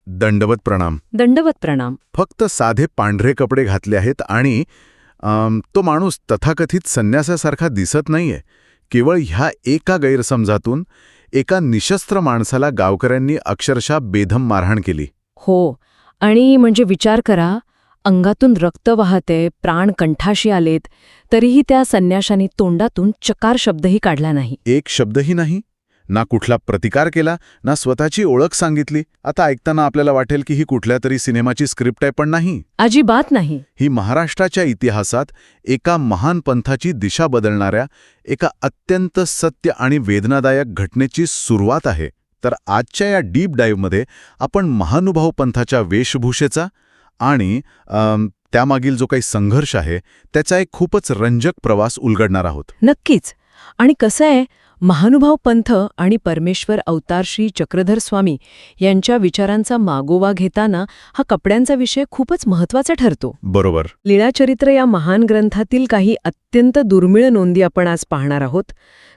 दंडवत प्रणाम. दंडवत प्रणाम. फक्त साधे पांढरे कपडे घातले आहेत आणि तो माणूस तथाकथित संन्यासासारखा दिसत नाहीये. केवळ ह्या एका गैरसमजातून एका निशस्त्र माणसाला गावकऱ्यांनी अक्षरशः बेधम मारहाण केली. हो, आणि म्हणजे विचार करा, अंगातून रक्त वाहते, प्राण कंठाशी आलेत, तरीही त्या संन्याशाने तोंडातून चकार शब्दही काढला नाही. एक शब्दही नाही, ना कुठला प्रतिकार केला, ना स्वतःची ओळख सांगितली. आता ऐकताना आपल्याला वाटेल की ही कुठल्या तरी सिनेमाची स्क्रिप्ट आहे, पण नाही. अजिबात नाही. ही महाराष्ट्राच्या इतिहासात एका महान पंथाची दिशा बदलणाऱ्या एका अत्यंत सत्य आणि वेदनादायक घटनेची सुरुवात आहे. तर आजच्या या डीप डाईव्हमध्ये आपण महानुभाव पंथाच्या वेशभूषेचा आणि त्यामागील जो काही संघर्ष आहे त्याचा एक खूपच रंजक प्रवास उलगडणार आहोत. नक्कीच. आणि कसं आहे, महानुभाव पंथ आणि परमेश्वर अवतार श्री चक्रधर स्वामी यांच्या विचारांचा मागोवा घेताना हा कपड्यांचा विषय खूपच महत्त्वाचा ठरतो. बरोबर. लीळाचरित्र या महान ग्रंथातील काही अत्यंत दुर्मिळ नोंदी आपण आज पाहणार आहोत.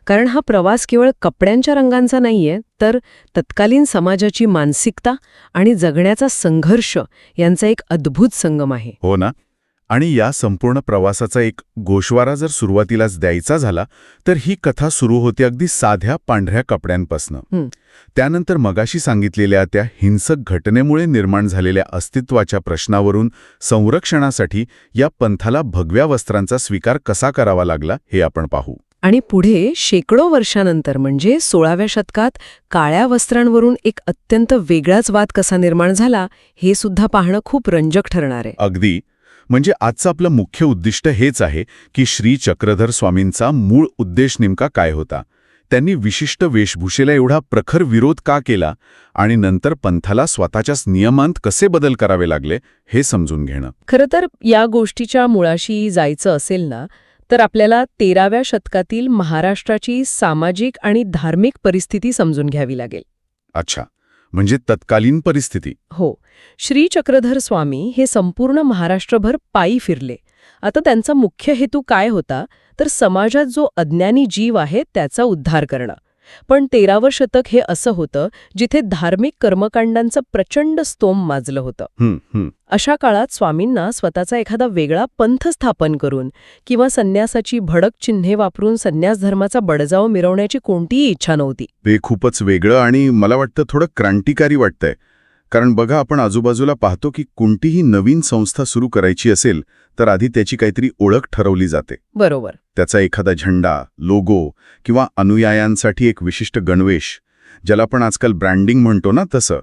कारण हा प्रवास केवळ कपड्यांच्या रंगांचा नाहीये, तर तत्कालीन समाजाची मानसिकता आणि जगण्याचा संघर्ष यांचा एक अद्भुत संगम आहे. हो ना. आणि या संपूर्ण प्रवासाचा एक गोषवारा जर सुरुवातीलाच द्यायचा झाला तर ही कथा सुरू होते अगदी साध्या पांढऱ्या कपड्यांपासनं. त्यानंतर मगाशी सांगितलेल्या त्या हिंसक घटनेमुळे निर्माण झालेल्या अस्तित्वाच्या प्रश्नावरून संरक्षणासाठी या पंथाला भगव्या वस्त्रांचा स्वीकार कसा करावा लागला हे आपण पाहू. आणि पुढे शेकडो वर्षानंतर म्हणजे 16व्या शतकात काळ्या वस्त्रांवरून एक अत्यंत वेगळाच वाद कसा निर्माण झाला हे सुद्धा पाहणं खूप रंजक ठरणार आहे. अगदी. म्हणजे आजचं आपलं मुख्य उद्दिष्ट हेच आहे की श्री चक्रधर स्वामींचा मूळ उद्देश नेमका काय होता, त्यांनी विशिष्ट वेशभूषेला एवढा प्रखर विरोध का केला आणि नंतर पंथाला स्वतःच्याच नियमांत कसे बदल करावे लागले हे समजून घेणं. खरं तर या गोष्टीच्या मुळाशी जायचं असेल ना, तर आपल्याला 13व्या शतकातील महाराष्ट्राची सामाजिक आणि धार्मिक परिस्थिती समजून घ्यावी लागेल. अच्छा, म्हणजे तत्कालीन परिस्थिती. हो. श्री चक्रधर स्वामी हे संपूर्ण महाराष्ट्रभर पायी फिरले. आता त्यांचा मुख्य हेतू काय होता, तर समाजात जो अज्ञानी जीव आहे त्याचा उद्धार करणं. पण 13वं शतक हे असं होतं जिथे धार्मिक कर्मकांडांचं प्रचंड स्तोम माजलं होतं. अशा काळात स्वामींना स्वतःचा एखादा वेगळा पंथ स्थापन करून किंवा संन्यासाची भडक चिन्हे वापरून संन्यास धर्माचा बडजाव मिरवण्याची कोणतीही इच्छा नव्हती. हे खूपच वेगळं आणि मला वाटतं थोडं क्रांतिकारी वाटतंय. कारण बघा, आपण आजूबाजूला पाहतो की कोणतीही नवीन संस्था सुरू करायची असेल तर आधी त्याची काहीतरी ओळख ठरवली जाते. बरोबर. त्याचा एखादा झेंडा, लोगो किंवा अनुयायांसाठी एक विशिष्ट गणवेश, ज्याला आपण आजकाल ब्रँडिंग म्हणतो ना तसं.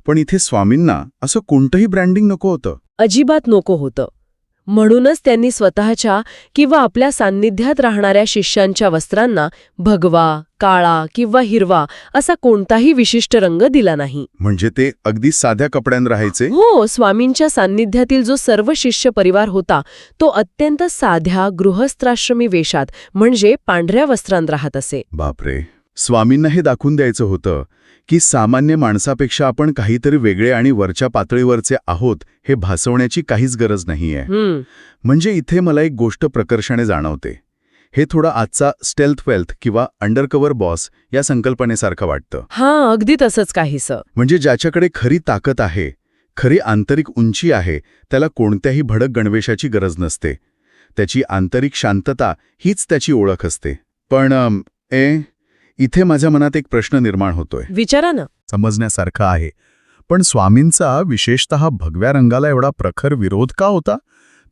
पण इथे स्वामींना असं कोणतंही ब्रँडिंग नको होतं. अजिबात नको होतं. म्हणूनच त्यांनी स्वतःच्या किंवा आपल्या सान्निध्यात राहणाऱ्या शिष्यांच्या वस्त्रांना भगवा, काळा किंवा हिरवा असा कोणताही विशिष्ट रंग दिला नाही. म्हणजे ते अगदी साध्या कपड्यांत राहायचे. हो. स्वामींच्या सान्निध्यातील जो सर्व शिष्य परिवार होता तो अत्यंत साध्या गृहस्थाश्रमी वेशात म्हणजे पांढऱ्या वस्त्रांत राहत असे. बापरे. स्वामींना हे दाखवून द्यायचं होतं की सामान्य माणसापेक्षा आपण काहीतरी वेगळे आणि वरच्या पातळीवरचे आहोत हे भासवण्याची काहीच गरज नाहीये. म्हणजे इथे मला एक गोष्ट प्रकर्षाने जाणवते. हे थोडं आजचा स्टेल्थ वेल्थ किंवा अंडरकव्हर बॉस या संकल्पनेसारखं वाटतं. हां, अगदी तसंच काहीसं. म्हणजे ज्याच्याकडे खरी ताकद आहे, खरी आंतरिक उंची आहे, त्याला कोणत्याही भडक गणवेशाची गरज नसते. त्याची आंतरिक शांतता हीच त्याची ओळख असते. पण इथे माझ्या मनात एक प्रश्न निर्माण होतोय. विचारा ना. समजण्यासारखं आहे. पण स्वामींचा विशेषतः भगव्या रंगाला एवढा प्रखर विरोध का होता?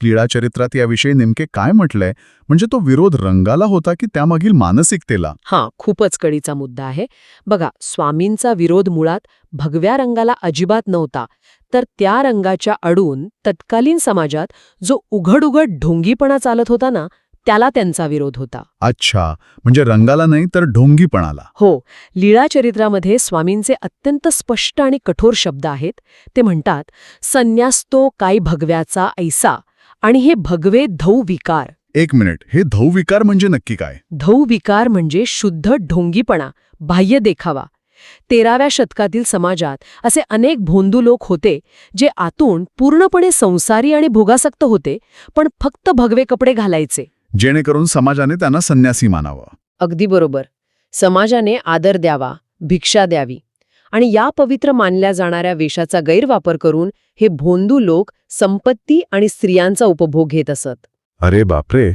लीळाचरित्रात याविषयी नेमके काय म्हटलंय? म्हणजे तो विरोध रंगाला होता की त्यामागील मानसिकतेला? हां, खूपच कळीचा मुद्दा आहे. बघा, स्वामींचा विरोध मुळात भगव्या रंगाला अजिबात नव्हता, तर त्या रंगाच्या अडून तत्कालीन समाजात जो उघड ढोंगीपणा चालत होता ना, त्याला त्यांचा विरोध होता. अच्छा, म्हणजे रंगाला नाही तर ढोंगीपणाला. हो. लीळाचरित्रामध्ये स्वामींचे अत्यंत स्पष्ट आणि कठोर शब्द आहेत. ते म्हणतात, संन्यास्तो काय भगव्याचा ऐसा, आणि हे भगवे धौ विकार. एक मिनिट, हे धौ विकार म्हणजे नक्की काय? धौ विकार म्हणजे शुद्ध ढोंगीपणा, बाह्य देखावा. 13व्या शतकातील समाजात असे अनेक भोंदू लोक होते जे आतून पूर्णपणे संसारी आणि भोगासक्त होते, पण फक्त भगवे कपडे घालायचे जेणेकरून समाजाने त्यांना संन्यासी मानावं. अगदी बरोबर. समाजाने आदर द्यावा, भिक्षा द्यावी. आणि या पवित्र मानल्या जाणाऱ्या वेशाचा गैरवापर करून हे भोंदू लोक संपत्ती आणि स्त्रियांचा उपभोग घेत असत. अरे बापरे,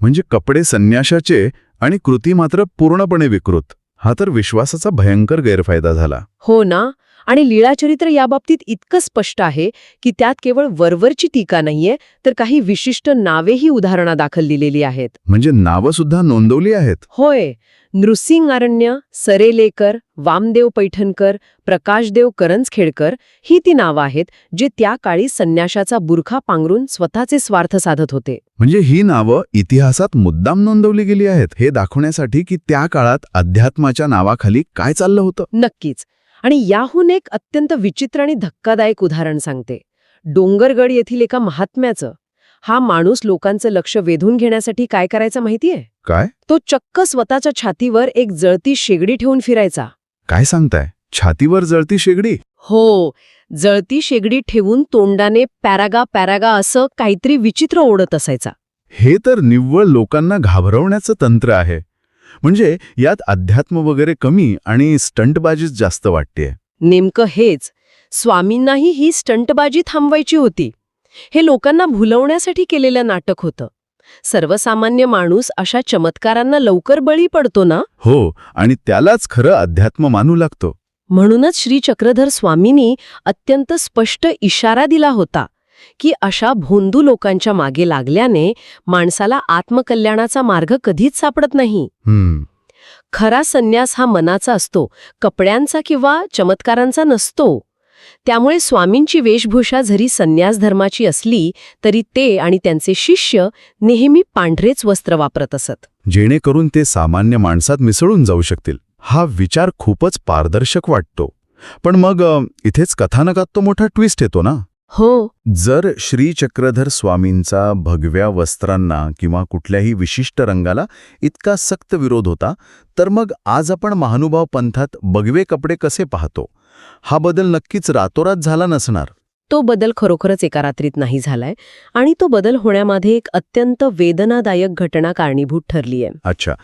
म्हणजे कपडे संन्याशाचे आणि कृती मात्र पूर्णपणे विकृत. हा तर विश्वासाचा भयंकर गैरफायदा झाला. हो ना. आणि लीळाचरित्र याबाबतीत इतकं स्पष्ट आहे की त्यात केवळ वरवरची टीका नाहीये, तर काही विशिष्ट नावेही उदाहरणादाखल दिलेली आहेत. म्हणजे नावं सुद्धा नोंदवली आहेत. होय. नृसिंगारण्य, सरेलेकर, वामदेव पैठणकर, प्रकाशदेव करंजखेडकर ही ती नावं आहेत जे त्या काळी संन्याशाचा बुरखा पांघरून स्वतःचे स्वार्थ साधत होते. म्हणजे ही नावं इतिहासात मुद्दाम नोंदवली गेली आहेत, हे दाखवण्यासाठी की त्या काळात अध्यात्माच्या नावाखाली काय चाललं होतं. नक्कीच. आणि याहून एक अत्यंत विचित्र आणि धक्कादायक उदाहरण सांगते. डोंगरगड येथील एका महात्म्याचं. हा माणूस लोकांचं लक्ष वेधून घेण्यासाठी काय करायचा माहितीये? काय? तो चक्क स्वतःच्या छातीवर एक जळती शेगडी ठेवून फिरायचा. काय सांगताय? छातीवर जळती शेगडी? हो. जळती शेगडी ठेवून तोंडाने पॅरागा पॅरागा असं काहीतरी विचित्र ओढत असायचा. हे तर निव्वळ लोकांना घाबरवण्याचं तंत्र आहे. म्हणजे यात अध्यात्म वगैरे कमी आणि स्टंटबाजीच जास्त वाटतेय. नेमकं हेच. स्वामींनाही ही स्टंटबाजी थांबवायची होती. हे लोकांना भुलवण्यासाठी केलेलं नाटक होतं. सर्वसामान्य माणूस अशा चमत्कारांना लवकर बळी पडतो ना. हो, आणि त्यालाच खरं अध्यात्म मानू लागतो. म्हणूनच श्री चक्रधर स्वामींनी अत्यंत स्पष्ट इशारा दिला होता की अशा भोंदू लोकांच्या मागे लागल्याने माणसाला आत्मकल्याणाचा मार्ग कधीच सापडत नाही. खरा संन्यास हा मनाचा असतो, कपड्यांचा किंवा चमत्कारांचा नसतो. त्यामुळे स्वामींची वेशभूषा जरी संन्यास धर्माची असली तरी ते आणि त्यांचे शिष्य नेहमी पांढरेच वस्त्र वापरत असत, जेणेकरून ते सामान्य माणसात मिसळून जाऊ शकतील. हा विचार खूपच पारदर्शक वाटतो. पण मग इथेच कथानकात तो मोठा ट्विस्ट येतो ना. हो. जर श्री चक्रधर स्वामींचा भगव्या वस्त्रांना किंवा कुठल्याही विशिष्ट रंगाला इतका सक्त विरोध होता, तर मग आज आपण महानुभाव पंथात भगवे कपडे कसे पाहतो? हा बदल नक्कीच रातोरात झाला नसणार. तो बदल खरोखरच एका रात्रीत नाही झालाय आणि तो बदल होण्यामध्ये एक अत्यंत वेदनादायक घटना कारणीभूत ठरली आहे. अच्छा,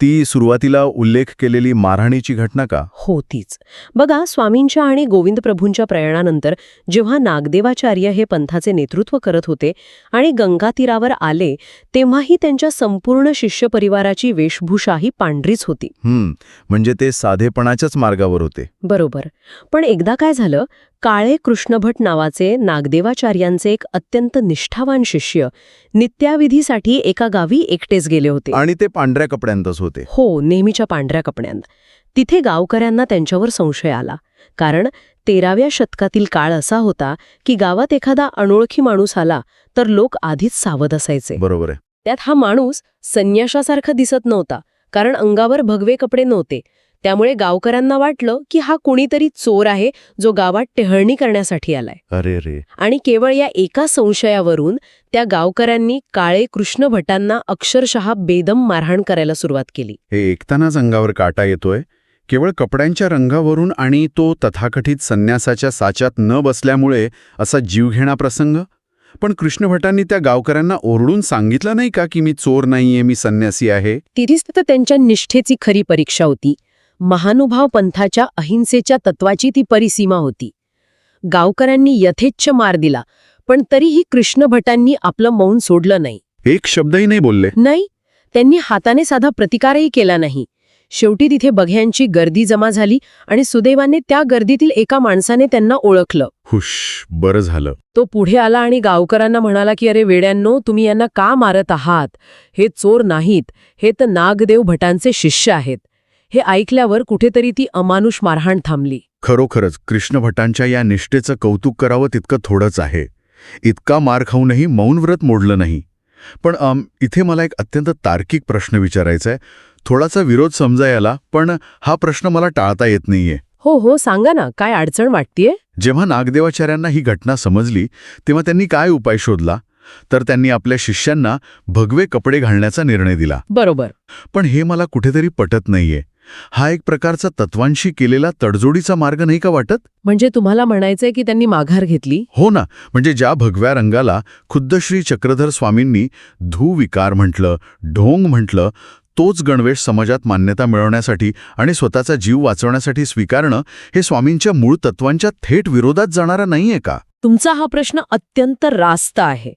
ती सुरुवातीला उल्लेख केलेली मारहाणीची घटना का? हो, तीच. बघा, स्वामींच्या आणि गोविंद प्रभूंच्या प्रयाणानंतर जेव्हा नागदेवाचार्य हे पंथाचे नेतृत्व करत होते आणि गंगा तीरावर आले, तेव्हाही त्यांच्या संपूर्ण शिष्य परिवाराची वेशभूषा ही पांढरीच होती. म्हणजे ते साधेपणाच्याच मार्गावर होते. बरोबर. पण एकदा काय झालं, काळे कृष्णभट नावाचे नागदेवाचार्यांचे एक अत्यंत निष्ठावान शिष्य नित्याविधीसाठी एका गावी एकटेच गेले होते. आणि ते पांढऱ्या कपड्यांतच होते. हो, नेहमीच्या पांढऱ्या कपड्यांत. तिथे गावकऱ्यांना त्यांच्यावर संशय आला. कारण 13व्या शतकातील काळ असा होता की गावात एखादा अनोळखी माणूस आला तर लोक आधीच सावध असायचे. बरोबर आहे. त्यात हा माणूस संन्याशासारखा दिसत नव्हता, कारण अंगावर भगवे कपडे नव्हते. त्यामुळे गावकऱ्यांना वाटलं की हा कोणीतरी चोर आहे जो गावात टेहळणी करण्यासाठी आलाय. अरे रे. आणि केवळ या एका संशयावरून त्या गावकऱ्यांनी काळे कृष्ण भटांना अक्षरशः बेदम मारहाण करायला सुरुवात केली. हे ऐकतानाच अंगावर काटा येतोय. केवळ कपड्यांच्या रंगावरून आणि तो तथाकथित संन्यासाच्या साच्यात न बसल्यामुळे असा जीवघेणा प्रसंग. पण कृष्ण भटांनी त्या गावकऱ्यांना ओरडून सांगितलं नाही का की मी चोर नाहीये, मी संन्यासी आहे? तिथेच तर त्यांच्या निष्ठेची खरी परीक्षा होती. महानुभाव पंथाच्या अहिंसेच्या तत्वाची ती परिसीमा होती. गावकऱ्यांनी यथेच्छ मार दिला, पण तरीही कृष्ण भटांनी आपलं मौन सोडलं नाही. एक शब्दही नाही बोलले. नाही, त्यांनी हाताने साधा प्रतिकारही केला नाही. शेवटी तिथे बघ्यांची गर्दी जमा झाली आणि सुदैवाने त्या गर्दीतील एका माणसाने त्यांना ओळखलं. हुश, बरं झालं. तो पुढे आला आणि गावकऱ्यांना म्हणाला की अरे वेड्यांनो, तुम्ही यांना का मारत आहात? हे चोर नाहीत, हे तर नागदेव भटांचे शिष्य आहेत. हे ऐकल्यावर कुठेतरी ती अमानुष मारहाण थांबली. खरोखरच कृष्ण भटांच्या या निष्ठेचं कौतुक करावं तितकं थोडंच आहे. इतका मार खाऊनही मौन व्रत मोडलं नाही. पण इथे मला एक अत्यंत तार्किक प्रश्न विचारायचा आहे. थोडासा विरोध समजा याला, पण हा प्रश्न मला टाळता येत नाहीये. हो, सांगा ना, काय अडचण वाटतेय? जेव्हा नागदेवाचार्यांना ही घटना समजली तेव्हा त्यांनी काय उपाय शोधला? तर त्यांनी आपल्या शिष्यांना भगवे कपडे घालण्याचा निर्णय दिला. बरोबर. पण हे मला कुठेतरी पटत नाहीये. हा एक प्रकारचा तत्वांशी केलेला तडजोडीचा मार्ग नाही का वाटत? म्हणजे तुम्हाला म्हणायचंय की त्यांनी माघार घेतली? हो ना. म्हणजे ज्या भगव्या रंगाला खुद्द श्री चक्रधर स्वामींनी धूविकार म्हटलं, ढोंग म्हटलं, तोच गणवेश समाजात मान्यता मिळवण्यासाठी आणि स्वतःचा जीव वाचवण्यासाठी स्वीकारणं हे स्वामींच्या मूळ तत्वांच्या थेट विरोधात जाणारा नाहीये का? तुमचा हा प्रश्न अत्यंत रास्त आहे.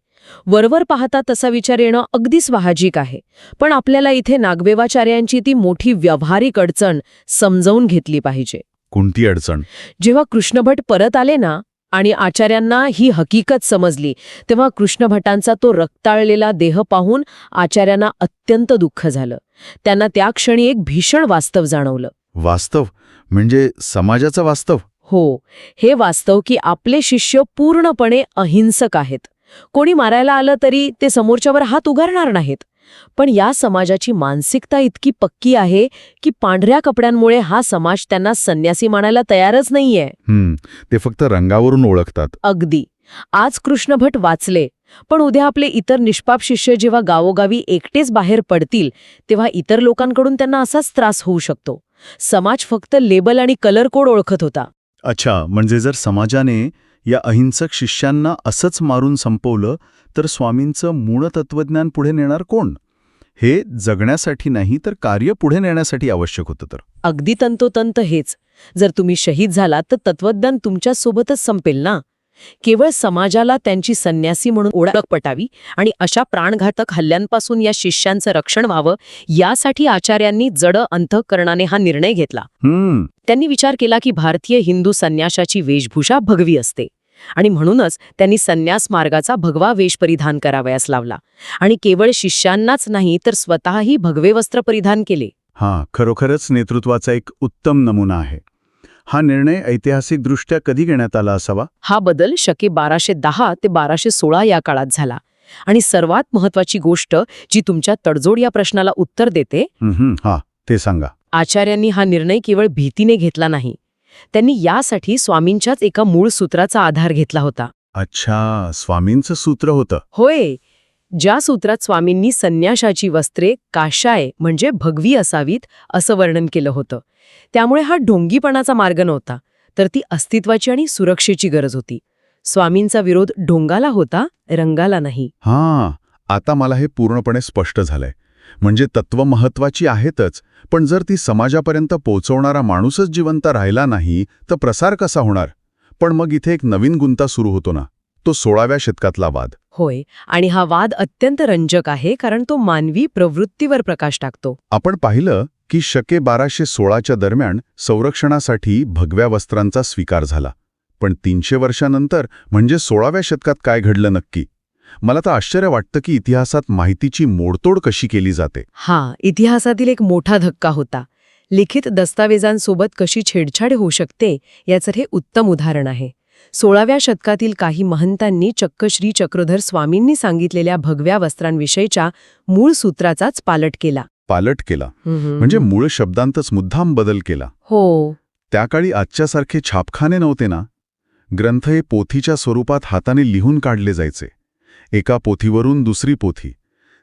वरवर पाहता तसा विचार येणं अगदी स्वाभाविक आहे. पण आपल्याला इथे नागदेवाचार्यांची ती मोठी व्यावहारिक अडचण समजावून घेतली पाहिजे. कोणती अडचण? जेव्हा कृष्णभट परत आले ना आणि आचार्यांना ही हकीकत समजली, तेव्हा कृष्णभटांचा तो रक्ताळलेला देह पाहून आचार्यांना अत्यंत दुःख झालं. त्यांना त्या क्षणी एक भीषण वास्तव जाणवलं. वास्तव म्हणजे समाजाचं वास्तव? हो, हे वास्तव की आपले शिष्य पूर्णपणे अहिंसक आहेत. कोणी मारायला आलं तरी ते समोरच्यावर हात उगारणार नाहीत. पण या समाजाची मानसिकता इतकी पक्की आहे की पांढऱ्या कपड्यांमुळे हा समाज त्यांना संन्यासी मानायला तयारच नाहीये. ते फक्त रंगावरून ओळखतात. अगदी. आज कृष्णभट वाचले, पण उद्या आपले इतर निष्पाप शिष्य जेव्हा गावोगावी एकटेच बाहेर पडतील, तेव्हा इतर लोकांकडून त्यांना असाच त्रास होऊ शकतो. समाज फक्त लेबल आणि कलर कोड ओळखत होता. अच्छा, म्हणजे जर समाजाने या अहिंसक शिष्यांना असंच मारून संपवलं तर स्वामींचं मूळ तत्वज्ञान पुढे नेणार कोण? हे जगण्यासाठी नाही तर कार्य पुढे नेण्यासाठी आवश्यक होतं तर. अगदी तंतोतंत हेच. जर तुम्ही शहीद झालात तर तत्वज्ञान तुमच्यासोबतच संपेल ना. केवळ समाजाला त्यांची संन्यासी म्हणून ओळख पटावी आणि अशा प्राणघातक हल्ल्यांपासून या शिष्यांचं रक्षण व्हावं, यासाठी आचार्यांनी जड अंतःकरणाने हा निर्णय घेतला. त्यांनी विचार केला की भारतीय हिंदू संन्याशाची वेशभूषा भगवी असते आणि म्हणूनच त्यांनी संन्यास मार्गाचा भगवा वेश परिधान करावयास लावला आणि केवळ शिष्यांनाच नाही तर स्वतःही भगवे वस्त्र परिधान केले. खरोखरच नेतृत्वाचा एक उत्तम नमुना आहे. हा निर्णय ऐतिहासिकदृष्ट्या कधी घेण्यात आला असावा? हा बदल शके 1210 ते 1216 या काळात झाला. आणि सर्वात महत्वाची गोष्ट जी तुमच्या तडजोड या प्रश्नाला उत्तर देते, ते सांगा. आचार्यांनी हा निर्णय केवळ भीतीने घेतला नाही. त्यांनी यासाठी स्वामींच्याच एका मूळ सूत्राचा आधार घेतला होता. अच्छा, स्वामींचं सूत्र होतं? होय. ज्या सूत्रात स्वामींनी संन्याशाची वस्त्रे काशाय म्हणजे भगवी असावीत असं वर्णन केलं होतं. त्यामुळे हा ढोंगीपणाचा मार्ग नव्हता, तर ती अस्तित्वाची आणि सुरक्षेची गरज होती. स्वामींचा विरोध ढोंगाला होता, रंगाला नाही. आता मला हे पूर्णपणे स्पष्ट झालंय. म्हणजे तत्व महत्वाची आहेतच, पण जर ती समाजापर्यंत पोहोचवणारा माणूसच जिवंत राहिला नाही तर प्रसार कसा होणार? पण मग इथे एक नवीन गुंता सुरू होतो ना, तो 16व्या शतकातला वाद. होय, आणि हा वाद अत्यंत रंजक आहे कारण तो मानवी प्रवृत्तीवर प्रकाश टाकतो. आपण पाहिलं की शके 1216च्या दरम्यान संरक्षणासाठी भगव्या वस्त्रांचा स्वीकार झाला. पण 300 वर्षांनंतर म्हणजे 16व्या शतकात काय घडलं नक्की? मला तर आश्चर्य वाटतं की इतिहासात माहितीची मोडतोड कशी केली जाते. इतिहासातील एक मोठा धक्का होता. लिखित दस्तावेजांसोबत कशी छेडछाड होऊ शकते याचं हे उत्तम उदाहरण आहे. 16व्या शतकातील काही महंतांनी चक्क श्री चक्रधर स्वामींनी सांगितलेल्या भगव्या वस्त्रांविषयीच्या मूळ सूत्राचाच पालट केला. म्हणजे मूळ शब्दांतच मुद्दाम बदल केला. हो. त्या काळी आजच्यासारखे छापखाने नव्हते ना. ग्रंथ हे पोथीच्या स्वरूपात हाताने लिहून काढले जायचे, एका पोथीवरून दुसरी पोथी.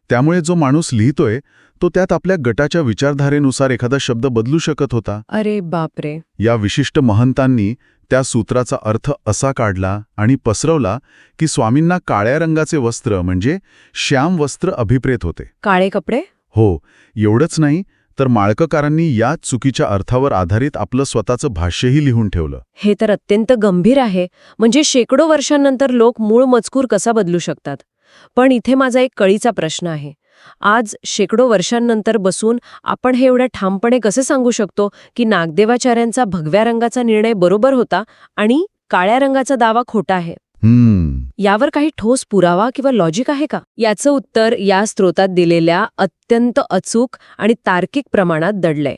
त्यामुळे जो माणूस लिहितोय तो त्यात आपल्या गटाच्या विचारधारेनुसार एखादा शब्द बदलू शकत होता. अरे बापरे. या विशिष्ट महंतांनी त्या सूत्राचा अर्थ असा काढला आणि पसरवला की स्वामींना काळ्या रंगाचे वस्त्र म्हणजे श्याम वस्त्र अभिप्रेत होते. काळे कपडे? हो. एवढंच नाही तर माळककारांनी याच चुकीच्या अर्थावर आधारित आपलं स्वतःचं भाष्यही लिहून ठेवलं. हे तर अत्यंत गंभीर आहे. म्हणजे शेकडो वर्षांनंतर लोक मूळ मजकूर कसा बदलू शकतात? पण इथे माझा एक कळीचा प्रश्न आहे. आज शेकडो वर्षांनंतर बसून आपण हे एवढ्या ठामपणे कसे सांगू शकतो की नागदेवाचार्यांचा भगव्या रंगाचा निर्णय बरोबर होता आणि काळ्या रंगाचा दावा खोटा आहे? यावर काही ठोस पुरावा किंवा लॉजिक आहे का? याचं उत्तर या स्रोतात दिलेल्या अत्यंत अचूक आणि तार्किक प्रमाणात दडलंय.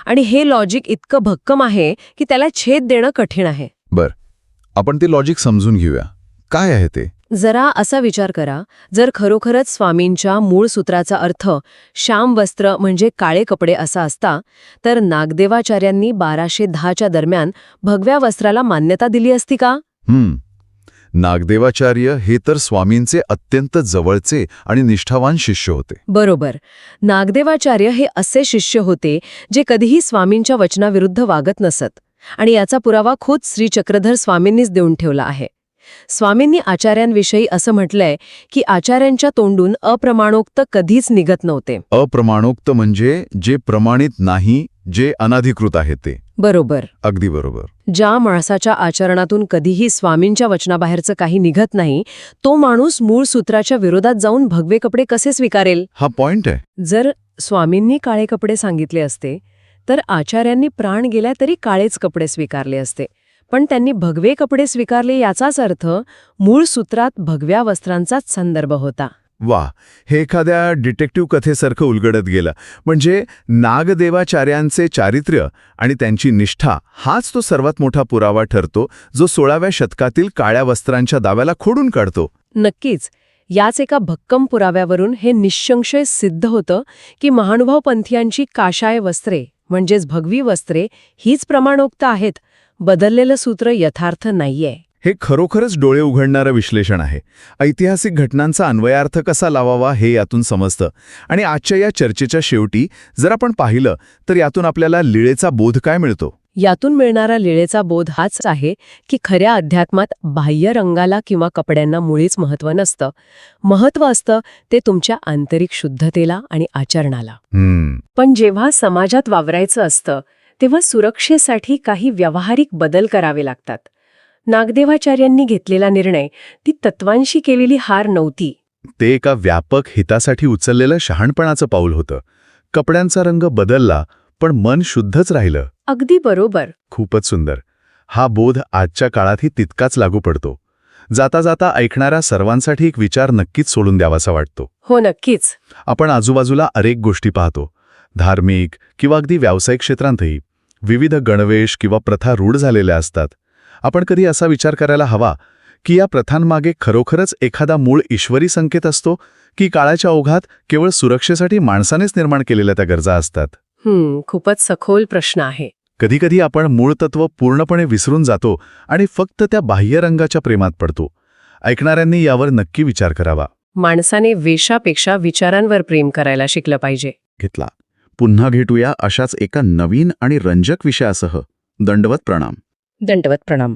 आणि हे लॉजिक इतकं भक्कम आहे की त्याला छेद देणं कठीण आहे. आपण ते लॉजिक समजून घेऊया. काय आहे ते? जरा असा विचार करा, जर खरोखरच स्वामींच्या मूळ सूत्राचा अर्थ श्याम वस्त्र म्हणजे काळे कपडे असा असता, तर नागदेवाचार्यांनी 1210च्या दरम्यान भगव्या वस्त्राला मान्यता दिली असती का? नागदेवाचार्य हे तर स्वामींचे अत्यंत जवळचे आणि निष्ठावान शिष्य होते. बरोबर. नागदेवाचार्य हे असे शिष्य होते जे कधीही स्वामींच्या वचनाविरुद्ध वागत नसत. आणि याचा पुरावा खुद श्री चक्रधर स्वामींनीच देऊन ठेवला आहे. स्वामींनी आचार्यांविषयी असं म्हटलंय की आचार्यांच्या तोंडून अप्रमाणोक्त कधीच निघत नव्हते. अप्रमाणोक्त म्हणजे जे प्रमाणित नाही, जे अनधिकृत आहे ते. बरोबर. अगदी बरोबर. ज्या माणसाच्या आचरणातून कधीही स्वामींच्या वचनाबाहेरचं काही निघत नाही, तो माणूस मूळ सूत्राच्या विरोधात जाऊन भगवे कपडे कसे स्वीकारेल? हा पॉइंट आहे. जर स्वामींनी काळे कपडे सांगितले असते तर आचार्यांनी प्राण गेला तरी काळेच कपडे स्वीकारले असते. पण त्यांनी भगवे कपडे स्वीकारले याचाच अर्थ मूळ सूत्रात भगव्या वस्त्रांचाच संदर्भ होता. वा, हे एखाद्या डिटेक्टिव्ह कथेसारखं उलगडत गेलं. म्हणजे नागदेवाचार्यांचे चारित्र्य आणि त्यांची निष्ठा हाच तो सर्वात मोठा पुरावा ठरतो, जो 16व्या शतकातील काळ्या वस्त्रांच्या दाव्याला खोडून काढतो. नक्कीच. याच एका भक्कम पुराव्यावरून हे निःसंशय सिद्ध होतं की महानुभाव पंथीयांची काशाय वस्त्रे म्हणजेच भगवी वस्त्रे हीच प्रमाणोक्त आहेत. बदललेलं सूत्र यथार्थ नाहीये. हे खरोखरच डोळे उघडणारं विश्लेषण आहे. ऐतिहासिक घटनांचा अन्वयार्थ कसा लावावा हे यातून समजतं. आणि आजच्या या चर्चेच्या शेवटी जर आपण पाहिलं तर यातून आपल्याला लीळेचा बोध काय मिळतो? यातून मिळणारा लीळेचा बोध हाच आहे की खऱ्या अध्यात्मात बाह्य रंगाला किंवा कपड्यांना मुळीच महत्त्व नसतं. महत्त्व असतं ते तुमच्या आंतरिक शुद्धतेला आणि आचरणाला. पण जेव्हा समाजात वावरायचं असतं तेव्हा सुरक्षेसाठी काही व्यावहारिक बदल करावे लागतात. नागदेवाचार्यांनी घेतलेला निर्णय ती तत्वांशी केलेली हार नव्हती. ते एका व्यापक हितासाठी उचललेलं शहाणपणाचं पाऊल होतं. कपड्यांचा रंग बदलला पण मन शुद्धच राहिलं. अगदी बरोबर. खूपच सुंदर. हा बोध आजच्या काळातही तितकाच लागू पडतो. जाता जाता ऐकणाऱ्या सर्वांसाठी एक विचार नक्कीच सोडून द्यावासा वाटतो. हो, नक्कीच. आपण आजूबाजूला अनेक गोष्टी पाहतो. धार्मिक किंवा अगदी व्यावसायिक क्षेत्रांतही विविध गणवेश किंवा प्रथा रूढ झालेल्या असतात. आपण कधी असा विचार करायला हवा की या प्रथांमागे खरोखरच एखादा मूळ ईश्वरी संकेत असतो की काळाच्या ओघात केवळ सुरक्षेसाठी माणसानेच निर्माण केलेल्या त्या गरजा असतात? खूपच सखोल प्रश्न आहे. कधीकधी आपण मूळ तत्व पूर्णपणे विसरून जातो आणि फक्त त्या बाह्य रंगाच्या प्रेमात पडतो. ऐकणाऱ्यांनी यावर नक्की विचार करावा. माणसाने वेशापेक्षा विचारांवर प्रेम करायला शिकलं पाहिजे. घेतला. पुन्हा भेटूया अशाच एका नवीन आणि रंजक विषयासह. दंडवत प्रणाम. दंडवत प्रणाम.